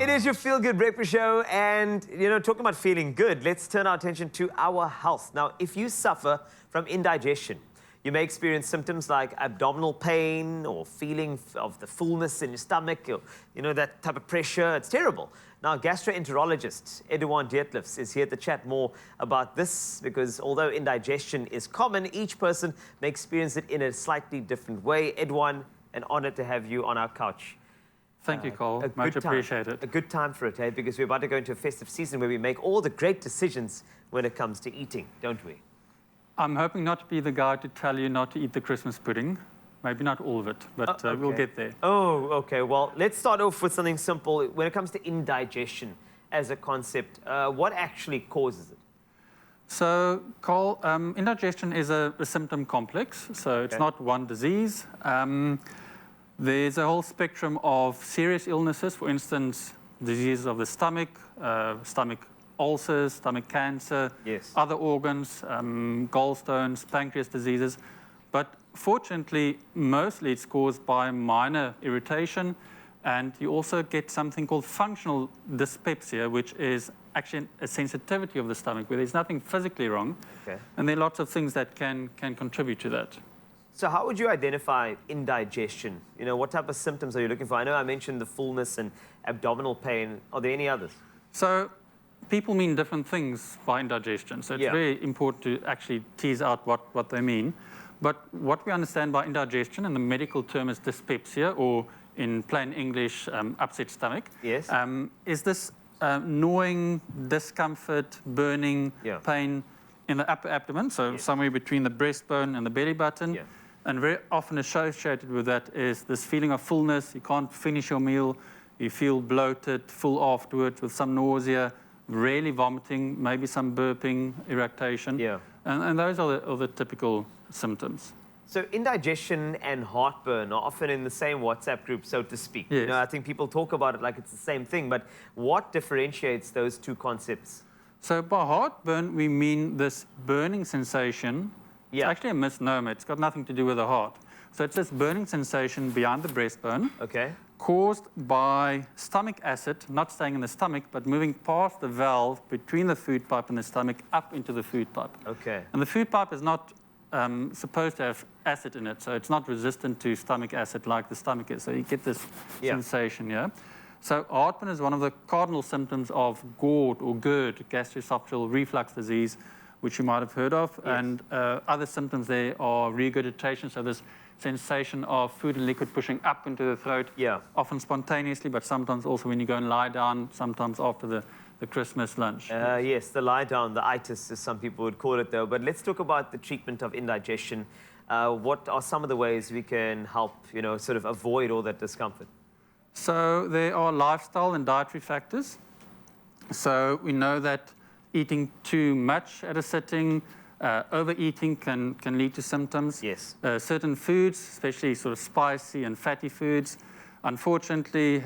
It is your feel-good breakfast show, and, talking about feeling good, let's turn our attention to our health. Now, if you suffer from indigestion, you may experience symptoms like abdominal pain or feeling of the fullness in your stomach, or, that type of pressure. It's terrible. Now, gastroenterologist Edouard Dietlefs is here to chat more about this, because although indigestion is common, each person may experience it in a slightly different way. Edouard, an honor to have you on our couch. Thank you, Cole. Much appreciated. A good time for it, eh? Because we're about to go into a festive season where we make all the great decisions when it comes to eating, don't we? I'm hoping not to be the guy to tell you not to eat the Christmas pudding. Maybe not all of it, but okay. We'll get there. Oh, okay. Well, let's start off with something simple. When it comes to indigestion as a concept, what actually causes it? So, Cole, indigestion is a symptom complex, so it's not one disease. There's a whole spectrum of serious illnesses, for instance, diseases of the stomach, stomach ulcers, stomach cancer, other organs, gallstones, pancreas diseases. But fortunately, mostly it's caused by minor irritation, and you also get something called functional dyspepsia, which is actually a sensitivity of the stomach, where there's nothing physically wrong, and there are lots of things that can contribute to that. So how would you identify indigestion? What type of symptoms are you looking for? I know I mentioned the fullness and abdominal pain. Are there any others? So people mean different things by indigestion. So it's very important to actually tease out what they mean. But what we understand by indigestion, and the medical term is dyspepsia, or in plain English, upset stomach, is this gnawing, discomfort, burning, pain in the upper abdomen, so somewhere between the breastbone and the belly button. And very often associated with that is this feeling of fullness. You can't finish your meal. You feel bloated, full afterwards, with some nausea, rarely vomiting, maybe some burping, irritation. And those are the typical symptoms. So indigestion and heartburn are often in the same WhatsApp group, so to speak. I think people talk about it like it's the same thing, but what differentiates those two concepts? So by heartburn, we mean this burning sensation. It's actually a misnomer. It's got nothing to do with the heart. So it's this burning sensation behind the breastbone, caused by stomach acid, not staying in the stomach, but moving past the valve between the food pipe and the stomach up into the food pipe. And the food pipe is not supposed to have acid in it, so it's not resistant to stomach acid like the stomach is. So you get this sensation, So heartburn is one of the cardinal symptoms of GORD or GERD, gastroesophageal reflux disease, which you might have heard of. And other symptoms there are regurgitation, so this sensation of food and liquid pushing up into the throat, often spontaneously, but sometimes also when you go and lie down, sometimes after the Christmas lunch. Yes, the lie down, the itis, as some people would call it, though. But let's talk about the treatment of indigestion. What are some of the ways we can help, sort of avoid all that discomfort? So there are lifestyle and dietary factors. So we know that eating too much at a sitting, overeating can lead to symptoms. Certain foods, especially sort of spicy and fatty foods, unfortunately,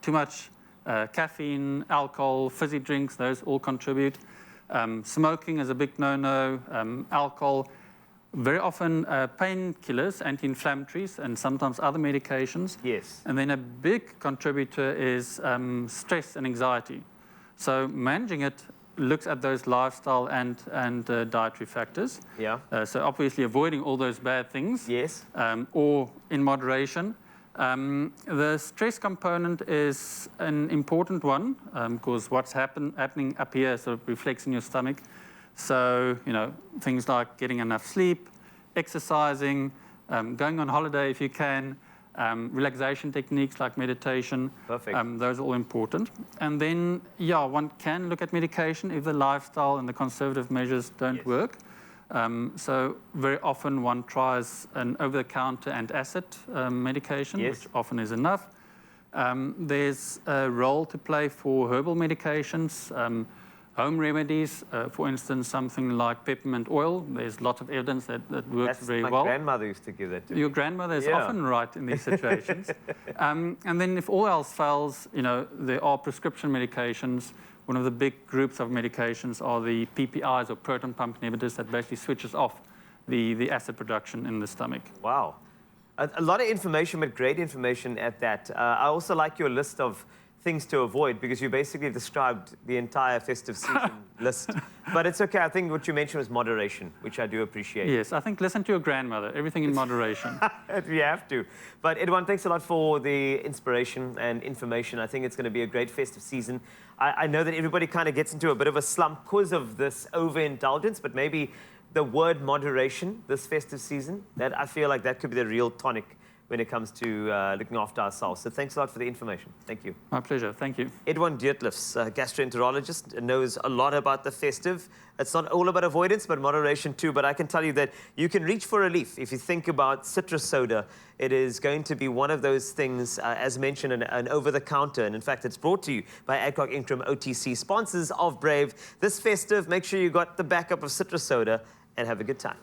too much caffeine, alcohol, fizzy drinks, those all contribute. Smoking is a big no-no. Alcohol, very often painkillers, anti-inflammatories, and sometimes other medications. And then a big contributor is stress and anxiety. So managing it looks at those lifestyle and dietary factors. So obviously avoiding all those bad things. Or in moderation. The stress component is an important one, because what's happening up here sort of reflects in your stomach. So, things like getting enough sleep, exercising, going on holiday if you can, relaxation techniques like meditation. Those are all important. And then, one can look at medication if the lifestyle and the conservative measures don't work. So very often one tries an over-the-counter antacid medication, which often is enough. There's a role to play for herbal medications, home remedies, for instance, something like peppermint oil. There's lots of evidence that works very well. My grandmother used to give that to me. Your grandmother is often right in these situations. And then if all else fails, there are prescription medications. One of the big groups of medications are the PPIs, or proton pump inhibitors, that basically switches off the acid production in the stomach. Wow. A lot of information, but great information at that. I also like your list of things to avoid because you basically described the entire festive season list. But it's okay. I think what you mentioned was moderation, which I do appreciate. Yes, I think listen to your grandmother. Everything in moderation. We have to. But Edwin, thanks a lot for the inspiration and information. I think it's going to be a great festive season. I know that everybody kind of gets into a bit of a slump because of this overindulgence, but maybe the word moderation this festive season, that I feel like that could be the real tonic when it comes to looking after ourselves. So thanks a lot for the information. Thank you. My pleasure. Thank you. Edwin Dietlefs, gastroenterologist, knows a lot about the festive. It's not all about avoidance, but moderation too. But I can tell you that you can reach for relief. If you think about citrus soda, it is going to be one of those things, as mentioned, an over-the-counter. And in fact, it's brought to you by Adcock Ingram OTC, sponsors of Brave. This festive, make sure you got the backup of citrus soda and have a good time.